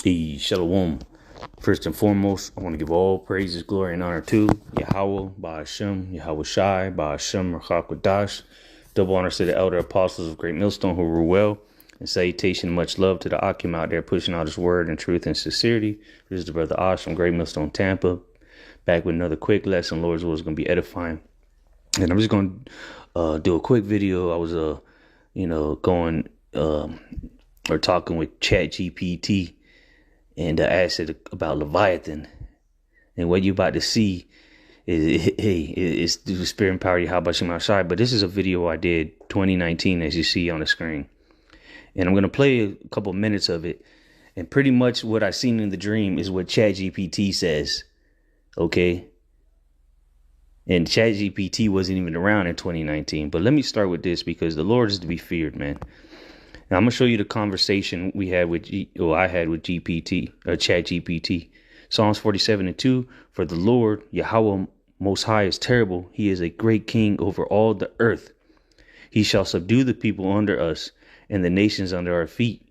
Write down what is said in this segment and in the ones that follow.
Shalom. First and foremost, I want to give all praises, glory, and honor to Yahweh, Ba'ashem, Yahweh Shai, Ba'ashem, Rachakwadash. Double honors to the elder apostles of Great Millstone who rule well. And salutation, much love to the Akim out there pushing out his word in truth and sincerity. This is the brother Osh from Great Millstone, Tampa. Back with another quick lesson. Lord's will is going to be edifying. And I'm just going to do a quick video. I was, going or talking with ChatGPT. And I asked it about Leviathan. And what you about to see is through the spirit and power of Yahweh Shem Shai. But this is a video I did 2019, as you see on the screen. And I'm going to play a couple minutes of it. And pretty much what I seen in the dream is what ChatGPT says. Okay? And ChatGPT wasn't even around in 2019. But let me start with this because the Lord is to be feared, man. Now, I'm going to show you the conversation I had with GPT, or ChatGPT. Psalms 47:2, for the Lord, Yahweh Most High, is terrible. He is a great king over all the earth. He shall subdue the people under us and the nations under our feet.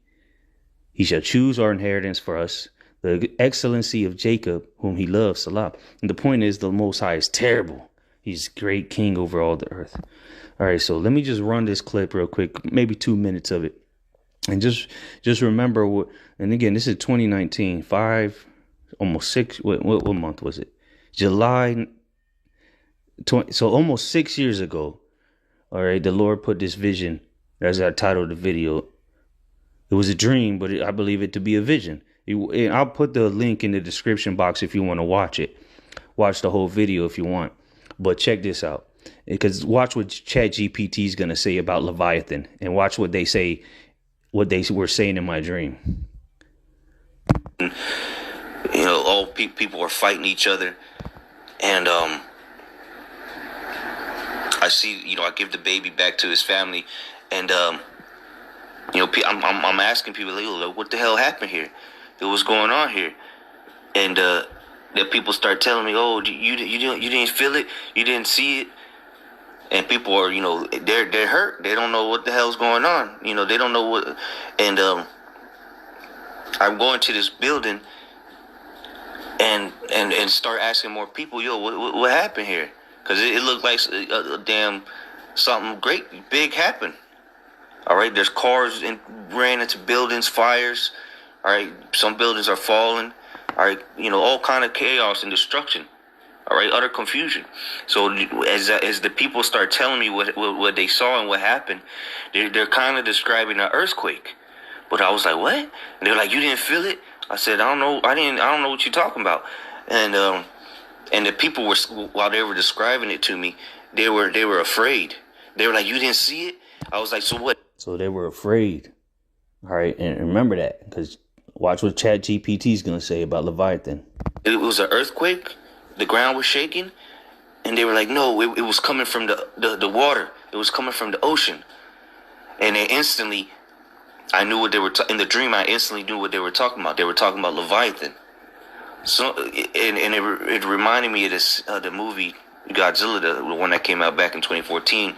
He shall choose our inheritance for us, the excellency of Jacob, whom he loves, Salah. And the point is, the Most High is terrible. He's great king over all the earth. All right, so let me just run this clip real quick, maybe 2 minutes of it. And just remember what, and again, this is 2019, almost 6, what month was it? July 20, so almost 6 years ago. All right, the Lord put this vision, as I titled the video. It was a dream, but I believe it to be a vision. I'll put the link in the description box if you want to watch it. Watch the whole video if you want. But check this out. Because watch what ChatGPT is going to say about Leviathan. And watch what they say, what they were saying in my dream. All people are fighting each other. And I see, I give the baby back to his family. And, I'm asking people, like, what the hell happened here? What's going on here? And the people start telling me, oh, you didn't feel it? You didn't see it? And people are, they're hurt. They don't know what the hell's going on. They don't know what. And I'm going to this building and start asking more people, what happened here? Because it looked like a damn something great, big happened. All right, there's cars ran into buildings, fires. All right, some buildings are falling. All right, all kind of chaos and destruction. All right, utter confusion. So as the people start telling me what they saw and what happened, they're kind of describing an earthquake. But I was like, what? And they're like, you didn't feel it? I said, I don't know. I don't know what you're talking about. And the people were, while they were describing it to me, they were afraid. They were like, you didn't see it? I was like, so what? So they were afraid. All right, and remember that, because watch what ChatGPT is going to say about Leviathan. It was an earthquake. The ground was shaking, and they were like, no, it was coming from the water. It was coming from the ocean. And they instantly, I knew what they were, in the dream, I instantly knew what they were talking about. They were talking about Leviathan. So, and it reminded me of this, the movie Godzilla, the one that came out back in 2014,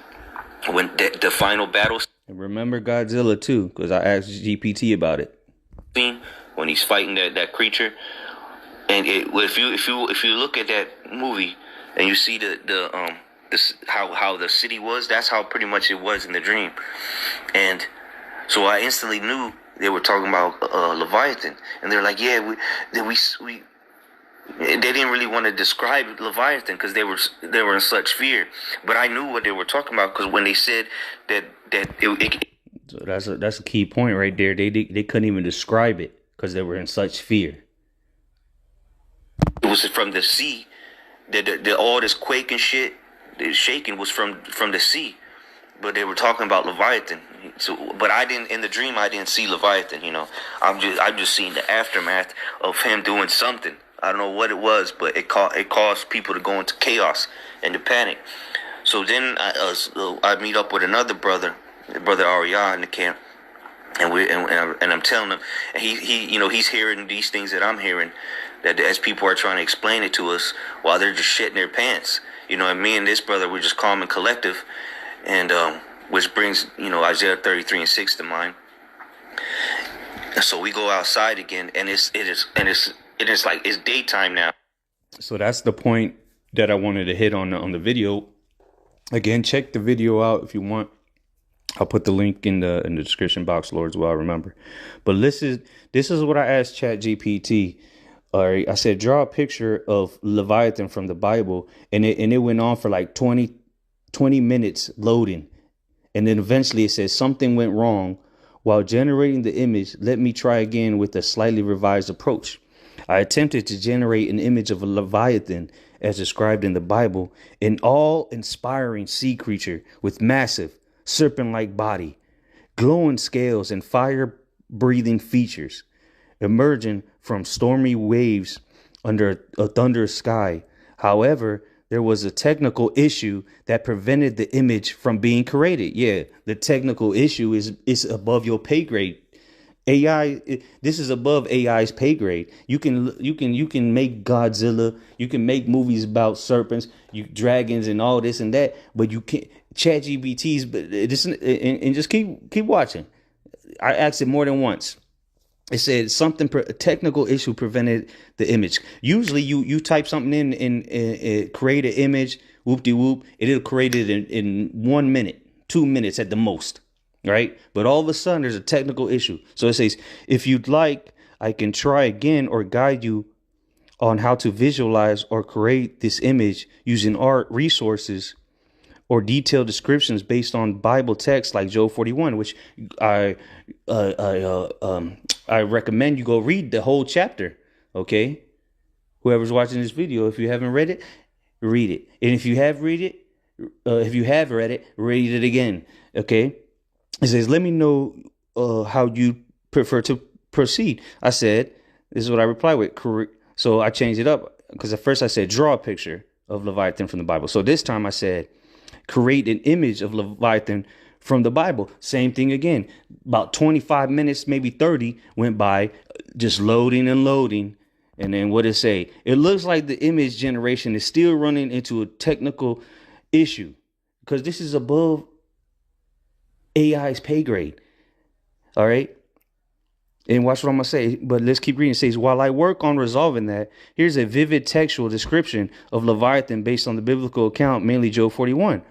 when the final battle. And remember Godzilla too, because I asked GPT about it. When he's fighting that creature. And if you look at that movie and you see how the city was, that's how pretty much it was in the dream. And so I instantly knew they were talking about Leviathan, and they're like, yeah, we they didn't really want to describe Leviathan because they were in such fear. But I knew what they were talking about, because when they said that so that's a key point right there. They couldn't even describe it because they were in such fear. It was from the sea. The all this quake and shit, the shaking was from the sea. But they were talking about Leviathan. So, but I didn't, in the dream, I didn't see Leviathan. I'm just seeing the aftermath of him doing something. I don't know what it was, but it caused people to go into chaos and to panic. So then I meet up with another brother Arya in the camp. And I'm telling him, and he's hearing these things that I'm hearing, that as people are trying to explain it to us while they're just shitting their pants. And me and this brother, we're just calm and collective, and which brings Isaiah 33:6 to mind. So we go outside again, and it's like it's daytime now. So that's the point that I wanted to hit on the video. Again, check the video out if you want. I'll put the link in the description box, Lord, as well. I remember. But this is what I asked ChatGPT. All right, I said draw a picture of Leviathan from the Bible, and it went on for like 20 minutes loading, and then eventually it says something went wrong while generating the image. Let me try again with a slightly revised approach. I attempted to generate an image of a Leviathan as described in the Bible, an awe-inspiring sea creature with massive serpent-like body, glowing scales, and fire-breathing features, emerging from stormy waves under a thunderous sky. However, there was a technical issue that prevented the image from being created. Yeah, the technical issue is above your pay grade. This is above AI's pay grade. You can make Godzilla, you can make movies about serpents, dragons, and all this and that, but you can't ChatGPT's. But this and just keep watching. I asked it more than once. It said a technical issue prevented the image. Usually you type something in and create an image, whoop-de-whoop, it'll create it in 1 minute, 2 minutes at the most. Right. But all of a sudden there's a technical issue. So it says, if you'd like, I can try again or guide you on how to visualize or create this image using art resources or detailed descriptions based on Bible text like Job 41, which I recommend you go read the whole chapter. OK, whoever's watching this video, if you haven't read it, read it. And if you have read it, read it again. OK. It says, let me know how you prefer to proceed. I said, this is what I replied with. So I changed it up because at first I said, draw a picture of Leviathan from the Bible. So this time I said, create an image of Leviathan from the Bible. Same thing again. About 25 minutes, maybe 30 went by, just loading and loading. And then what did it say? It looks like the image generation is still running into a technical issue because this is above AI's pay grade. All right. And watch what I'm going to say. But let's keep reading. It says, while I work on resolving that, here's a vivid textual description of Leviathan based on the biblical account, mainly Job 41.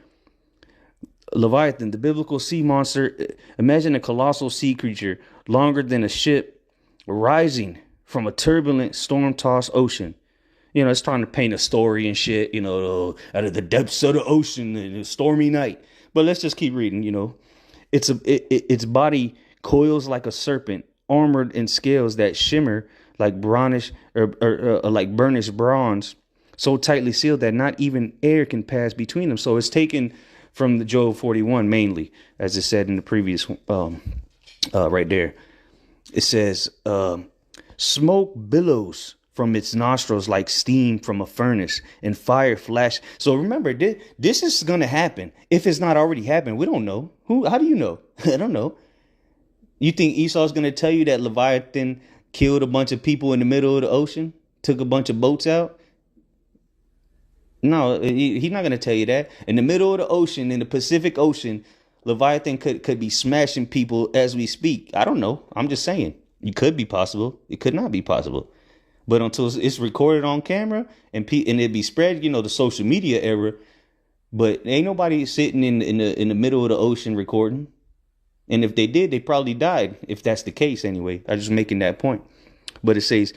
Leviathan, the biblical sea monster. Imagine a colossal sea creature longer than a ship rising from a turbulent, storm-tossed ocean. You know, it's trying to paint a story and shit, you know, out of the depths of the ocean in a stormy night. But let's just keep reading, you know. Its body coils like a serpent, armored in scales that shimmer like brownish or like burnished bronze, so tightly sealed that not even air can pass between them. So it's taken from the Job 41 mainly, as it said in the previous right there. It says, smoke billows from its nostrils like steam from a furnace, and fire flash. So remember, this is going to happen. If it's not already happened, we don't know. How do you know? I don't know. You think Esau's going to tell you that Leviathan killed a bunch of people in the middle of the ocean, took a bunch of boats out? No, he's not going to tell you that. In the middle of the ocean, in the Pacific Ocean, Leviathan could be smashing people as we speak. I don't know. I'm just saying. It could be possible. It could not be possible. But until it's recorded on camera and it be spread, you know, the social media era. But ain't nobody sitting in the middle of the ocean recording. And if they did, they probably died. If that's the case, anyway. I'm just making that point. But it says,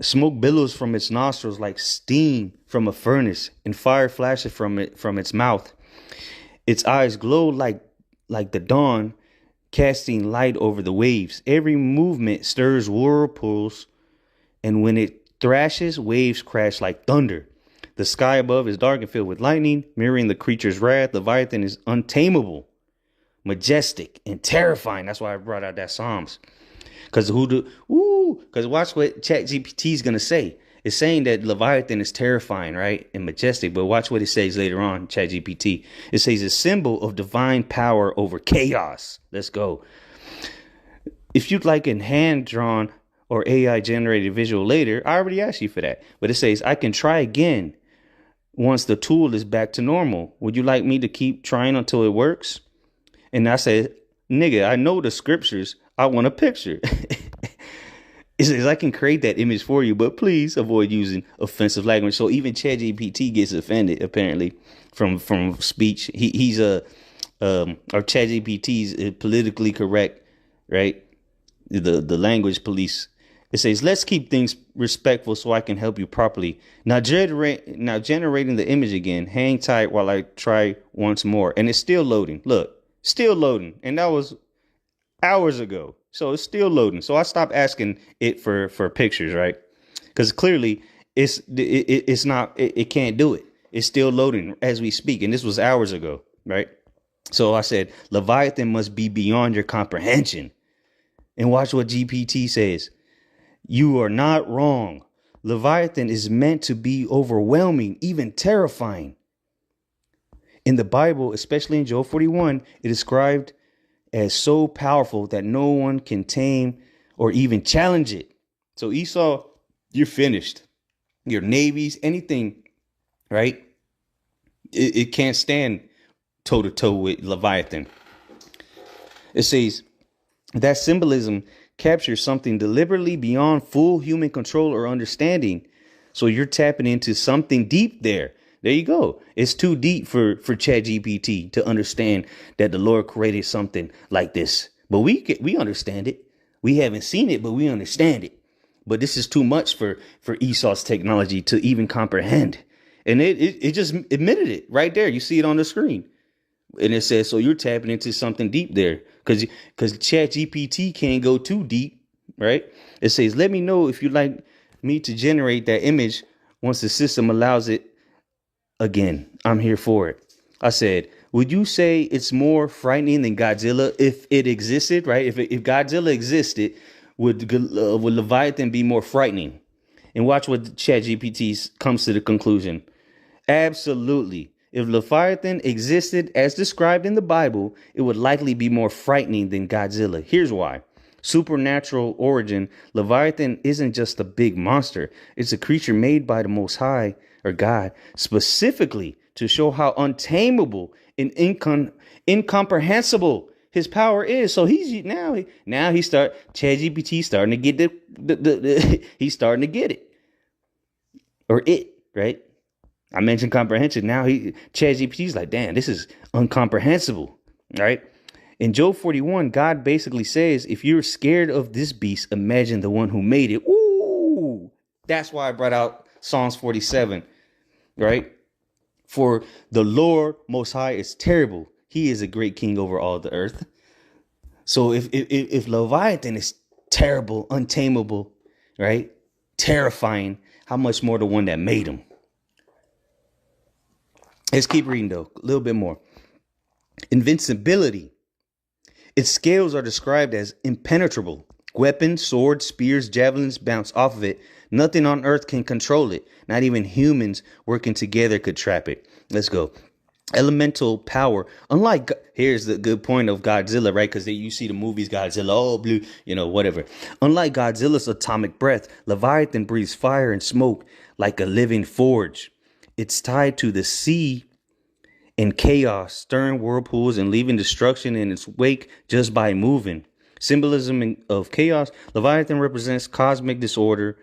smoke billows from its nostrils like steam from a furnace, and fire flashes from its mouth. Its eyes glow like the dawn, casting light over the waves. Every movement stirs whirlpools, and when it thrashes, waves crash like thunder. The sky above is dark and filled with lightning, mirroring the creature's wrath. Leviathan is untamable, majestic, and terrifying. That's why I brought out that Psalms. Because watch what ChatGPT is going to say. It's saying that Leviathan is terrifying, right? And majestic. But watch what it says later on, ChatGPT. It says a symbol of divine power over chaos. Let's go. If you'd like a hand-drawn or AI-generated visual later, I already asked you for that. But it says, I can try again once the tool is back to normal. Would you like me to keep trying until it works? And I said, nigga, I know the scriptures. I want a picture. It says I can create that image for you, but please avoid using offensive language. So even ChatGPT gets offended apparently from speech. He's a or ChatGPT's politically correct, right? The language police. It says let's keep things respectful so I can help you properly. Now generating the image again. Hang tight while I try once more, and it's still loading. Look, still loading, and that was hours ago. So it's still loading. So I stopped asking it for pictures, right? Because clearly it's not, it can't do it. It's still loading as we speak. And this was hours ago, right? So I said, Leviathan must be beyond your comprehension. And watch what GPT says. You are not wrong. Leviathan is meant to be overwhelming, even terrifying. In the Bible, especially in Job 41, it is described as so powerful that no one can tame or even challenge it. So Esau, you're finished. Your navies, anything, right? It can't stand toe to toe with Leviathan. It says that symbolism captures something deliberately beyond full human control or understanding. So you're tapping into something deep there. There you go. It's too deep for ChatGPT to understand that the Lord created something like this. But we understand it. We haven't seen it, but we understand it. But this is too much for Esau's technology to even comprehend. And it just admitted it right there. You see it on the screen. And it says, so you're tapping into something deep there because ChatGPT can't go too deep. Right. It says, let me know if you'd like me to generate that image once the system allows it. Again, I'm here for it. I said, would you say it's more frightening than Godzilla if it existed? Right. If Godzilla existed, would Leviathan be more frightening? And watch what ChatGPT comes to the conclusion. Absolutely. If Leviathan existed as described in the Bible, it would likely be more frightening than Godzilla. Here's why. Supernatural origin, Leviathan isn't just a big monster. It's a creature made by the Most High, or God, specifically to show how untamable and incomprehensible his power is. So ChatGPT starting to get he's starting to get it. Or it, right? I mentioned comprehension. Now ChatGPT's like, damn, this is incomprehensible, right? In Job 41, God basically says, if you're scared of this beast, imagine the one who made it. Ooh, that's why I brought out Psalms 47, right? For the Lord Most High is terrible. He is a great king over all the earth. So if Leviathan is terrible, untamable, right? Terrifying, how much more the one that made him? Let's keep reading, though. A little bit more. Invincibility. Its scales are described as impenetrable. Weapons, swords, spears, javelins bounce off of it. Nothing on earth can control it. Not even humans working together could trap it. Let's go. Elemental power. Unlike, here's the good point of Godzilla, right? Because you see the movies Godzilla, oh, blue, whatever. Unlike Godzilla's atomic breath, Leviathan breathes fire and smoke like a living forge. It's tied to the sea and chaos, stirring whirlpools and leaving destruction in its wake just by moving. Symbolism of chaos, Leviathan represents cosmic disorder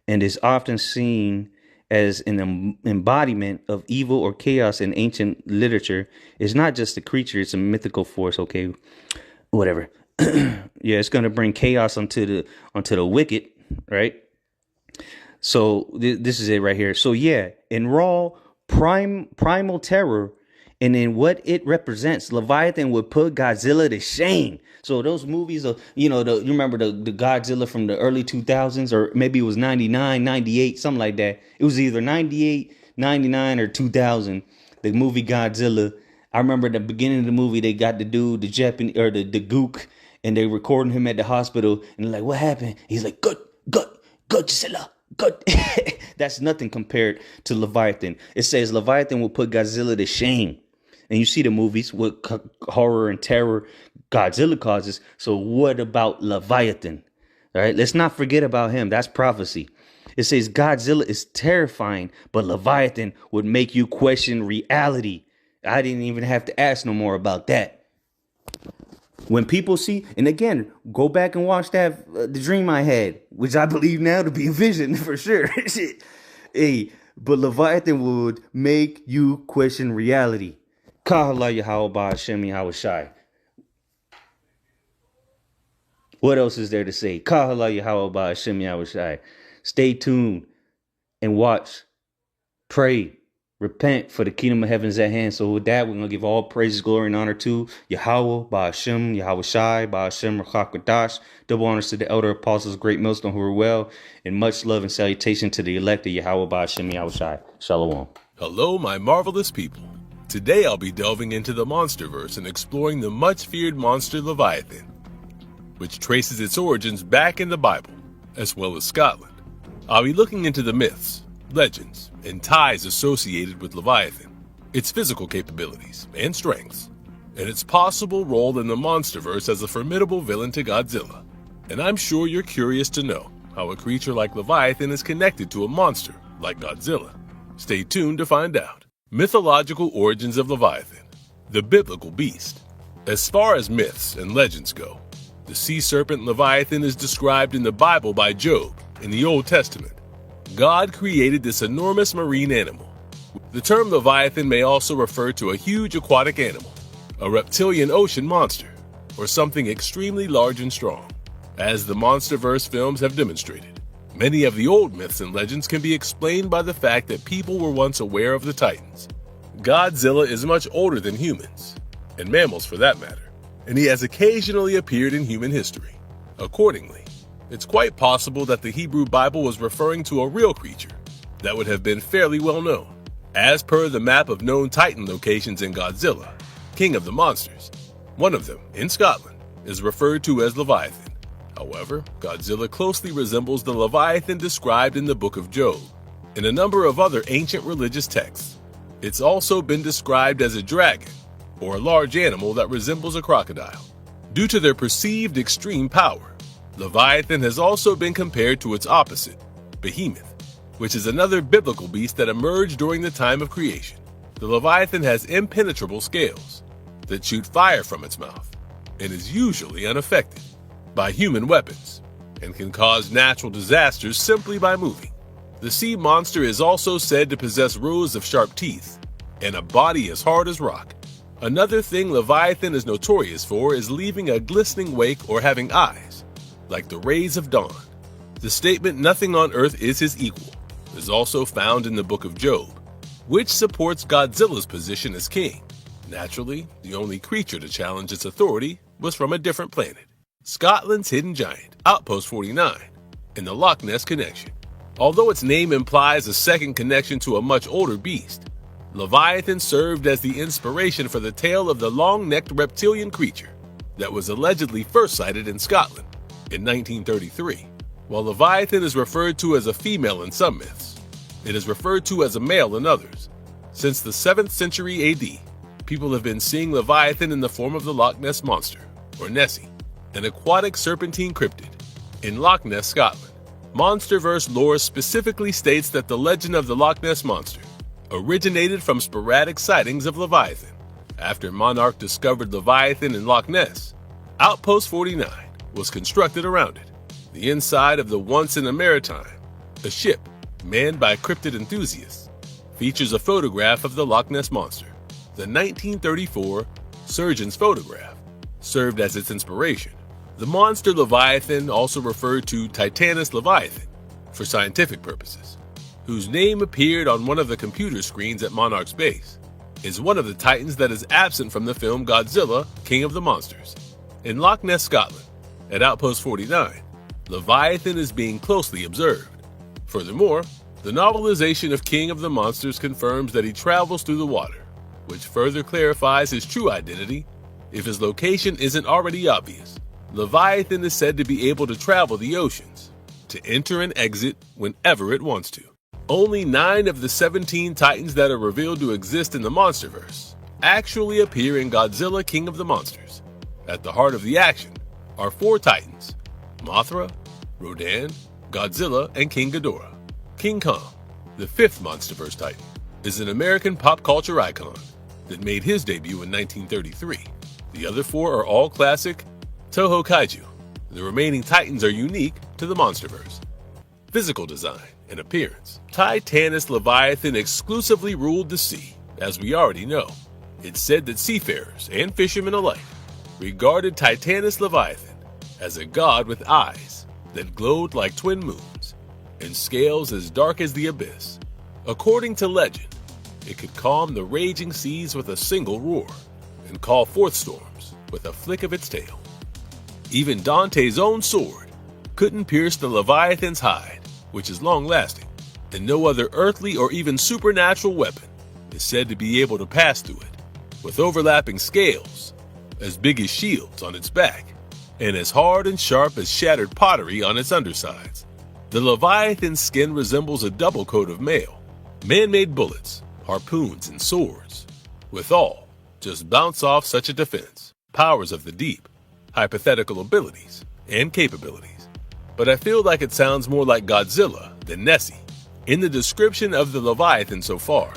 and is often seen as an embodiment of evil or chaos in ancient literature. It's not just a creature, it's a mythical force, okay? Whatever. Yeah, it's going to bring chaos onto the wicked, right? So this is it right here. So yeah, in raw primal terror and in what it represents, Leviathan would put Godzilla to shame. So those movies of, you remember the Godzilla from the early 2000s, or maybe it was 99, 98, something like that. It was either 98, 99 or 2000. The movie Godzilla. I remember at the beginning of the movie, they got the dude, the Japanese or the gook, and they recording him at the hospital and like, what happened? He's like, good, Godzilla. Good. That's nothing compared to Leviathan. It says Leviathan will put Godzilla to shame. And you see the movies, what horror and terror Godzilla causes. So what about Leviathan? All right, let's not forget about him. That's prophecy. It says Godzilla is terrifying, but Leviathan would make you question reality. I didn't even have to ask no more about that. When people see, and again, go back and watch that the dream I had, which I believe now to be a vision for sure. Shit. Hey, but Leviathan would make you question reality. Kahala Yahweh Ba'Shem Yahweh Shai. What else is there to say? Kahala Yahweh Ba'Shem Yahweh Shai. Stay tuned and watch. Pray. Repent, for the kingdom of heaven is at hand. So with that, we're going to give all praises, glory, and honor to Yahweh, Ba'Shem, Yahweh Shai, Ba'Shem, Rachak double honors to the elder apostles, great millstone who are well, and much love and salutation to the elect of Yahweh, Ba'Shem, Yahweh Shai. Shalom. Hello, my marvelous people. Today I'll be delving into the Monsterverse and exploring the much-feared monster Leviathan, which traces its origins back in the Bible, as well as Scotland. I'll be looking into the myths, legends, and ties associated with Leviathan, its physical capabilities and strengths, and its possible role in the Monsterverse as a formidable villain to Godzilla. And I'm sure you're curious to know how a creature like Leviathan is connected to a monster like Godzilla. Stay tuned to find out. Mythological origins of Leviathan, the biblical beast. As far as myths and legends go, the sea serpent Leviathan is described in the Bible by Job in the Old Testament. God created this enormous marine animal. The term Leviathan may also refer to a huge aquatic animal, a reptilian ocean monster, or something extremely large and strong. As the Monsterverse films have demonstrated, many of the old myths and legends can be explained by the fact that people were once aware of the Titans. Godzilla is much older than humans, and mammals for that matter, and he has occasionally appeared in human history. Accordingly, it's quite possible that the Hebrew Bible was referring to a real creature that would have been fairly well known. As per the map of known Titan locations in Godzilla, King of the Monsters, one of them, in Scotland, is referred to as Leviathan. However, Godzilla closely resembles the Leviathan described in the Book of Job and a number of other ancient religious texts. It's also been described as a dragon, or a large animal that resembles a crocodile. Due to their perceived extreme power, Leviathan has also been compared to its opposite, Behemoth, which is another biblical beast that emerged during the time of creation. The Leviathan has impenetrable scales that shoot fire from its mouth and is usually unaffected by human weapons and can cause natural disasters simply by moving. The sea monster is also said to possess rows of sharp teeth and a body as hard as rock. Another thing Leviathan is notorious for is leaving a glistening wake or having eyes like the rays of dawn. The statement "nothing on earth is his equal" is also found in the Book of Job, which supports Godzilla's position as king. Naturally, the only creature to challenge its authority was from a different planet, Scotland's hidden giant, Outpost 49, in the Loch Ness connection. Although its name implies a second connection to a much older beast, Leviathan served as the inspiration for the tale of the long-necked reptilian creature that was allegedly first sighted in Scotland in 1933. While Leviathan is referred to as a female in some myths, it is referred to as a male in others. Since the 7th century AD, people have been seeing Leviathan in the form of the Loch Ness Monster, or Nessie, an aquatic serpentine cryptid, in Loch Ness, Scotland. Monsterverse lore specifically states that the legend of the Loch Ness Monster originated from sporadic sightings of Leviathan. After Monarch discovered Leviathan in Loch Ness, Outpost 49 was constructed around it. The inside of the Once in a Maritime, a ship manned by cryptid enthusiasts, features a photograph of the Loch Ness Monster. The 1934 surgeon's photograph served as its inspiration. The monster Leviathan, also referred to Titanus Leviathan for scientific purposes, whose name appeared on one of the computer screens at Monarch's base, is one of the titans that is absent from the film Godzilla, King of the Monsters. In Loch Ness, Scotland, at Outpost 49, Leviathan is being closely observed. Furthermore, the novelization of King of the Monsters confirms that he travels through the water, which further clarifies his true identity if his location isn't already obvious. Leviathan is said to be able to travel the oceans, to enter and exit whenever it wants to. Only 9 of the 17 titans that are revealed to exist in the Monsterverse actually appear in Godzilla, King of the Monsters. At the heart of the action are 4 titans: Mothra, Rodan, Godzilla, and King Ghidorah. King Kong, the 5th Monsterverse titan, is an American pop culture icon that made his debut in 1933. The other 4 are all classic Toho Kaiju. The remaining Titans are unique to the Monsterverse. Physical design and appearance. Titanus Leviathan exclusively ruled the sea, as we already know. It's said that seafarers and fishermen alike regarded Titanus Leviathan as a god with eyes that glowed like twin moons and scales as dark as the abyss. According to legend, it could calm the raging seas with a single roar and call forth storms with a flick of its tail. Even Dante's own sword couldn't pierce the Leviathan's hide, which is long-lasting, and no other earthly or even supernatural weapon is said to be able to pass through it, with overlapping scales as big as shields on its back and as hard and sharp as shattered pottery on its undersides. The Leviathan's skin resembles a double coat of mail. Man-made bullets, harpoons, and swords, with all, just bounce off such a defense. Powers of the deep, hypothetical abilities, and capabilities. But I feel like it sounds more like Godzilla than Nessie. In the description of the Leviathan so far,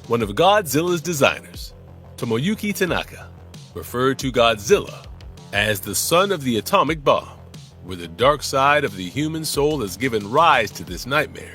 one of Godzilla's designers, Tomoyuki Tanaka, referred to Godzilla as the son of the atomic bomb, where the dark side of the human soul has given rise to this nightmare,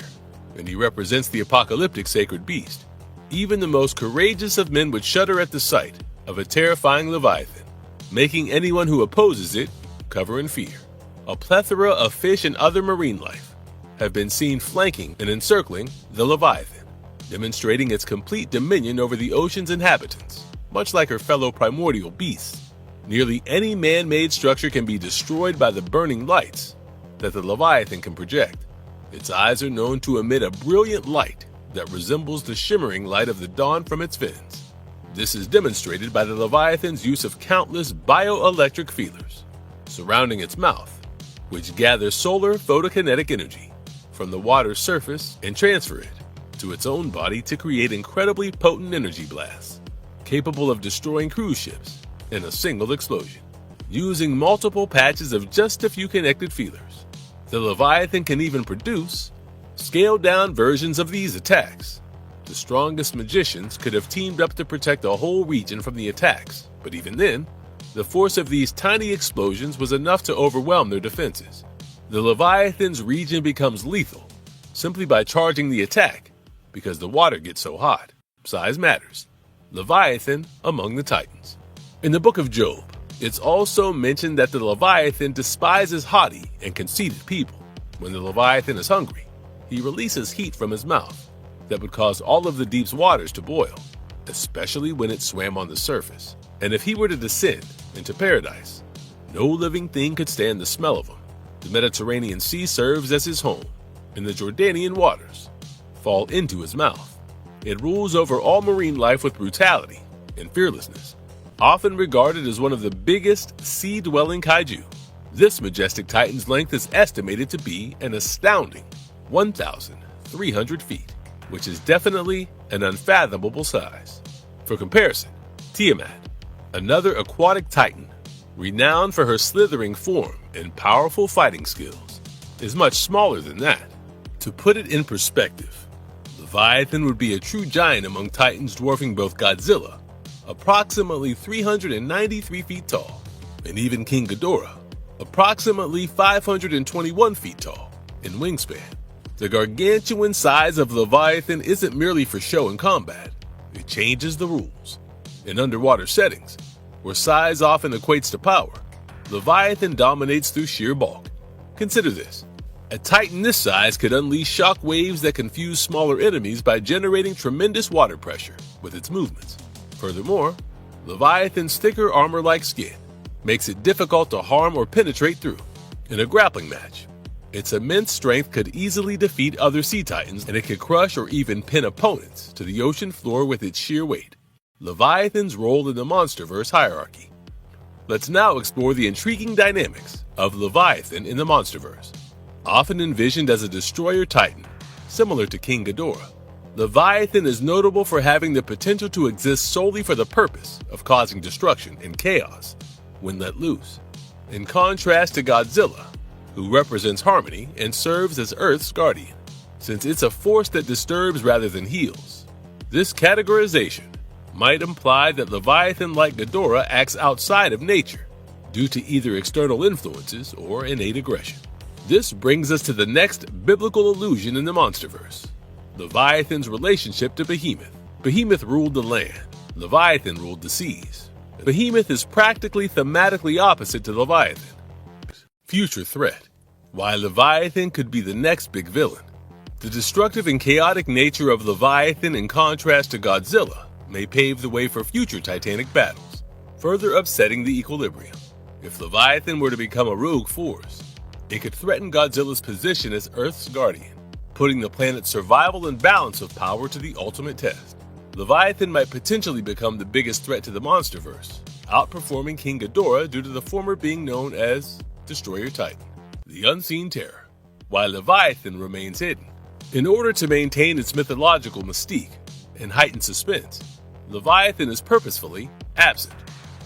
and he represents the apocalyptic sacred beast. Even the most courageous of men would shudder at the sight of a terrifying Leviathan, making anyone who opposes it cover in fear. A plethora of fish and other marine life have been seen flanking and encircling the Leviathan, demonstrating its complete dominion over the ocean's inhabitants. Much like her fellow primordial beasts, nearly any man-made structure can be destroyed by the burning lights that the Leviathan can project. Its eyes are known to emit a brilliant light that resembles the shimmering light of the dawn from its fins. This is demonstrated by the Leviathan's use of countless bioelectric feelers surrounding its mouth, which gather solar photokinetic energy from the water's surface and transfer it to its own body to create incredibly potent energy blasts, capable of destroying cruise ships in a single explosion. Using multiple patches of just a few connected feelers, the Leviathan can even produce scaled-down versions of these attacks. The strongest magicians could have teamed up to protect a whole region from the attacks, but even then, the force of these tiny explosions was enough to overwhelm their defenses. The Leviathan's region becomes lethal simply by charging the attack because the water gets so hot. Size matters. Leviathan among the Titans. In the book of Job, it's also mentioned that the Leviathan despises haughty and conceited people. When the Leviathan is hungry, he releases heat from his mouth that would cause all of the deep's waters to boil, especially when it swam on the surface. And if he were to descend into paradise, no living thing could stand the smell of him. The Mediterranean Sea serves as his home, and the Jordanian waters fall into his mouth. It rules over all marine life with brutality and fearlessness. Often regarded as one of the biggest sea-dwelling kaiju, this majestic titan's length is estimated to be an astounding 1,300 feet, which is definitely an unfathomable size. For comparison, Tiamat, another aquatic titan, renowned for her slithering form and powerful fighting skills, is much smaller than that. To put it in perspective, Leviathan would be a true giant among titans, dwarfing both Godzilla, approximately 393 feet tall, and even King Ghidorah, approximately 521 feet tall in wingspan. The gargantuan size of Leviathan isn't merely for show in combat, it changes the rules. In underwater settings, where size often equates to power, Leviathan dominates through sheer bulk. Consider this. A titan this size could unleash shock waves that confuse smaller enemies by generating tremendous water pressure with its movements. Furthermore, Leviathan's thicker armor-like skin makes it difficult to harm or penetrate through. In a grappling match, its immense strength could easily defeat other sea titans, and it could crush or even pin opponents to the ocean floor with its sheer weight. Leviathan's role in the Monsterverse hierarchy. Let's now explore the intriguing dynamics of Leviathan in the Monsterverse. Often envisioned as a destroyer titan, similar to King Ghidorah, Leviathan is notable for having the potential to exist solely for the purpose of causing destruction and chaos when let loose. In contrast to Godzilla, who represents harmony and serves as Earth's guardian, since it's a force that disturbs rather than heals. This categorization might imply that Leviathan, like Ghidorah, acts outside of nature, due to either external influences or innate aggression. This brings us to the next biblical allusion in the Monsterverse: Leviathan's relationship to Behemoth. Behemoth ruled the land, Leviathan ruled the seas. Behemoth is practically thematically opposite to Leviathan. Future threat. Why Leviathan could be the next big villain. The destructive and chaotic nature of Leviathan, in contrast to Godzilla, may pave the way for future titanic battles, further upsetting the equilibrium. If Leviathan were to become a rogue force, it could threaten Godzilla's position as Earth's guardian, putting the planet's survival and balance of power to the ultimate test. Leviathan might potentially become the biggest threat to the Monsterverse, outperforming King Ghidorah due to the former being known as Destroyer Titan, the unseen terror, while Leviathan remains hidden. In order to maintain its mythological mystique and heighten suspense, Leviathan is purposefully absent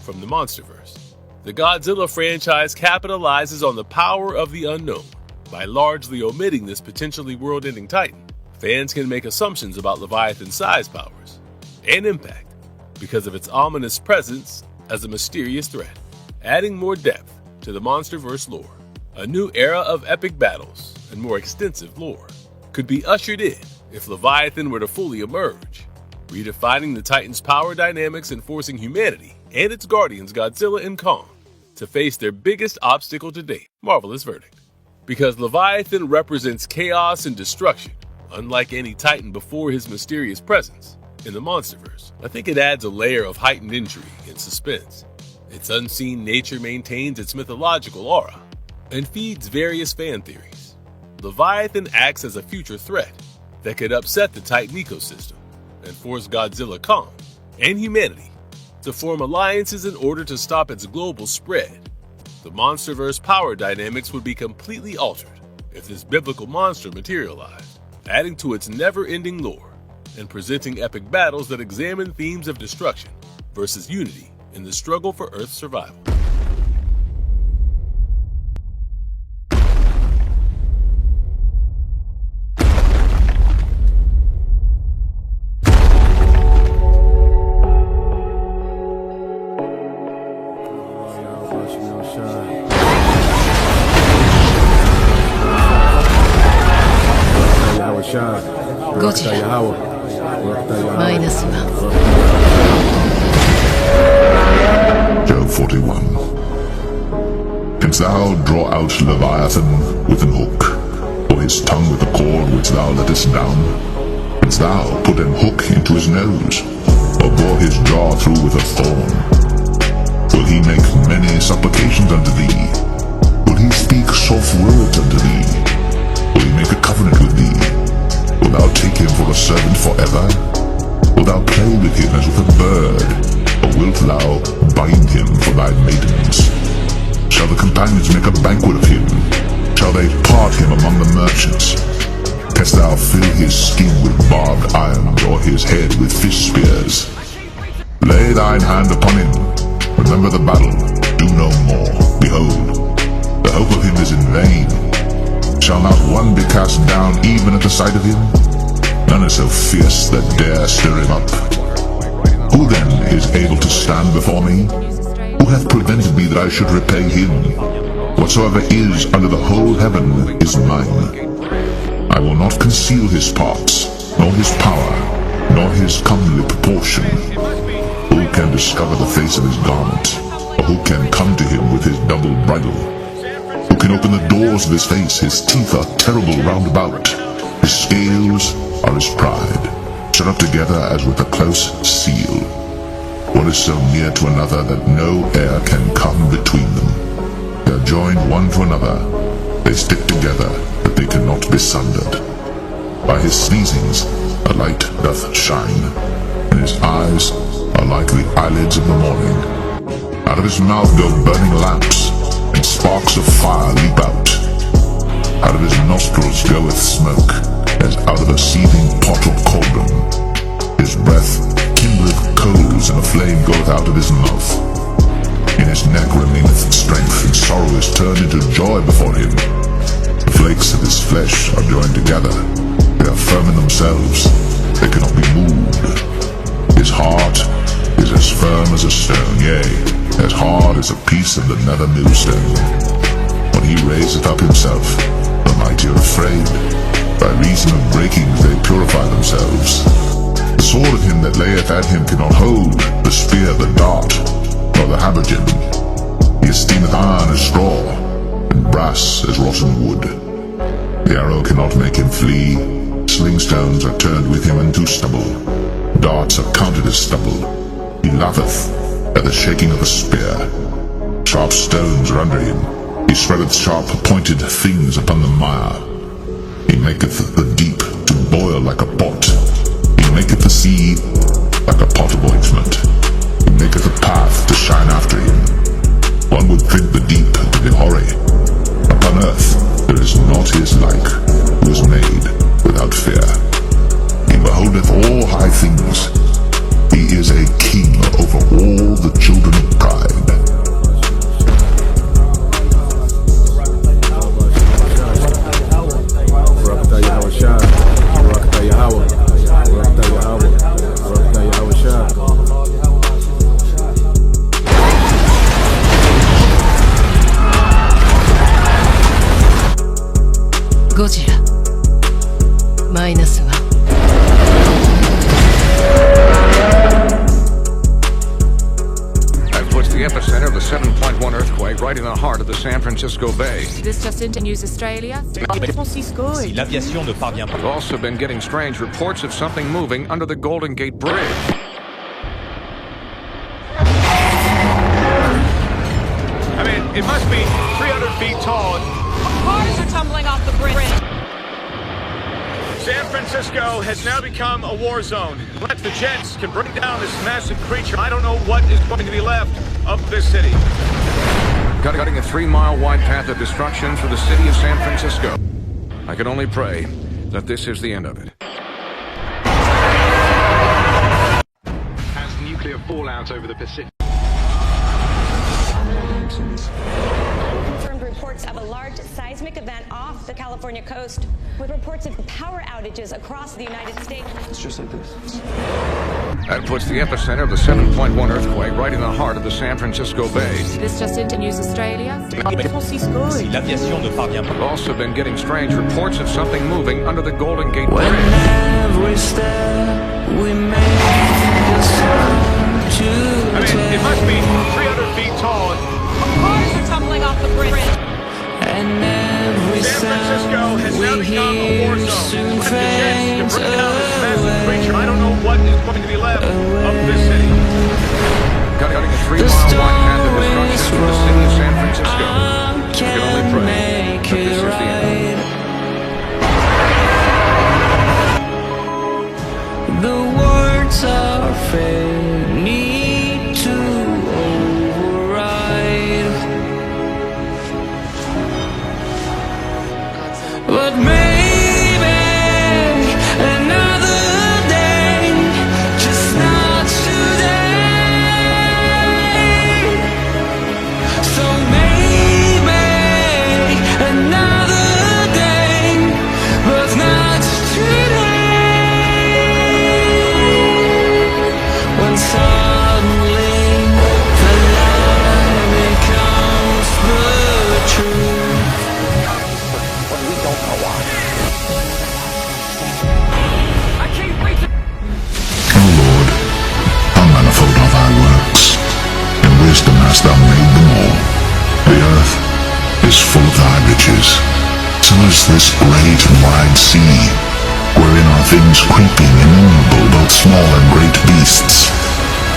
from the Monsterverse. The Godzilla franchise capitalizes on the power of the unknown. By largely omitting this potentially world-ending titan, fans can make assumptions about Leviathan's size, powers, and impact because of its ominous presence as a mysterious threat, adding more depth to the Monsterverse lore. A new era of epic battles and more extensive lore could be ushered in if Leviathan were to fully emerge, redefining the Titan's power dynamics and forcing humanity and its guardians Godzilla and Kong to face their biggest obstacle to date. Marvelous verdict. Because Leviathan represents chaos and destruction, unlike any Titan before his mysterious presence in the Monsterverse, I think it adds a layer of heightened intrigue and suspense. Its unseen nature maintains its mythological aura and feeds various fan theories. Leviathan acts as a future threat that could upset the Titan ecosystem and force Godzilla, Kong, and humanity to form alliances in order to stop its global spread. The Monsterverse power dynamics would be completely altered if this biblical monster materialized, adding to its never-ending lore and presenting epic battles that examine themes of destruction versus unity in the struggle for Earth's survival. Job 41. Canst thou draw out Leviathan with an hook, or his tongue with a cord which thou lettest down? Canst thou put an hook into his nose, or bore his jaw through with a thorn? Will he make many supplications unto thee? Will he speak soft words unto thee? Will he make a covenant with thee? Wilt thou take him for a servant forever? Wilt thou play with him as with a bird? Or wilt thou bind him for thy maidens? Shall the companions make a banquet of him? Shall they part him among the merchants? Canst thou fill his skin with barbed irons, or his head with fish spears? Lay thine hand upon him, remember the battle, do no more. Behold, the hope of him is in vain. Shall not one be cast down even at the sight of him? None is so fierce that dare stir him up. Who then is able to stand before me? Who hath prevented me that I should repay him? Whatsoever is under the whole heaven is mine. I will not conceal his parts, nor his power, nor his comely proportion. Who can discover the face of his garment? Or who can come to him with his double bridle? Who can open the doors of his face? His teeth are terrible round about. His scales are his pride, shut up together as with a close seal. One is so near to another that no air can come between them. They are joined one to another. They stick together, that they cannot be sundered. By his sneezings a light doth shine, and his eyes are like the eyelids of the morning. Out of his mouth go burning lamps, and sparks of fire leap out. Out of his nostrils goeth smoke, as out of a seething pot or cauldron. His breath kindleth coals, and a flame goeth out of his mouth. In his neck remaineth strength, and sorrow is turned into joy before him. The flakes of his flesh are joined together. They are firm in themselves, they cannot be moved. His His heart is as firm as a stone, yea, as hard as a piece of the nether millstone. When he raiseth up himself, the mighty are afraid. By reason of breakings they purify themselves. The sword of him that layeth at him cannot hold, the spear, the dart, nor the habergeon. He esteemeth iron as straw, and brass as rotten wood. The arrow cannot make him flee. Sling stones are turned with him into stubble. Darts are counted as stubble. He laugheth at the shaking of a spear. Sharp stones are under him. He spreadeth sharp pointed things upon the mire. He maketh the deep to boil like a pot. He maketh the sea like a pot of ointment. He maketh a path to shine after him. One would think the deep to be hoary. Upon earth there is not his like, who is made without fear. He beholdeth all high things. He is a king over all the children of pride. Godzilla. -1. That puts the epicenter of the 7.1 earthquake right in the heart of the San Francisco Bay. This just into News Australia. Si l'aviation ne parvient pas. We've also been getting strange reports of something moving under the Golden Gate Bridge. I mean, it must be 300 feet tall. Cars are tumbling off the bridge. San Francisco has now become a war zone. Unless the jets can bring down this massive creature, I don't know what is going to be left of this city. Cutting a 3-mile wide path of destruction through the city of San Francisco. I can only pray that this is the end of it. Has nuclear fallout over the Pacific. Confirmed reports of a large seismic event off the California coast, with reports of power outages across the United States. It's just like this. That puts the epicenter of the 7.1 earthquake right in the heart of the San Francisco Bay. This just into News Australia. Si l'aviation ne parvient pas. We've also been getting strange reports of something moving under the Golden Gate Bridge. Every step we make is hard to I mean, it must be 300 feet tall. Cars are tumbling off the bridge. and every San Francisco has now become a war zone. Unless the jets can bring down this massive creature, I don't know what is going to be left of this city. Cutting a 3-mile wide path of destruction through the city of San Francisco. I can only pray that this is the end. The words are fair, need to override. But maybe another day, just not today. So maybe another day, but not today. When suddenly the lie becomes the truth. O Lord, how manifold are thy works! In wisdom hast thou made them all. The earth is full of thy riches. So is this great and wide sea, wherein are things creeping, innumerable, both small and great beasts.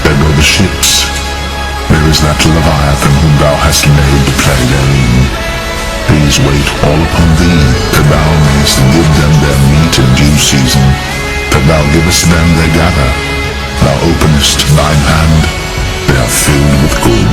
There go the ships. There is that Leviathan whom thou hast made to play therein. These wait all upon thee, that thou mayest give them their meat in due season, that thou givest them their gather. Thou openest thine hand, they are filled with good.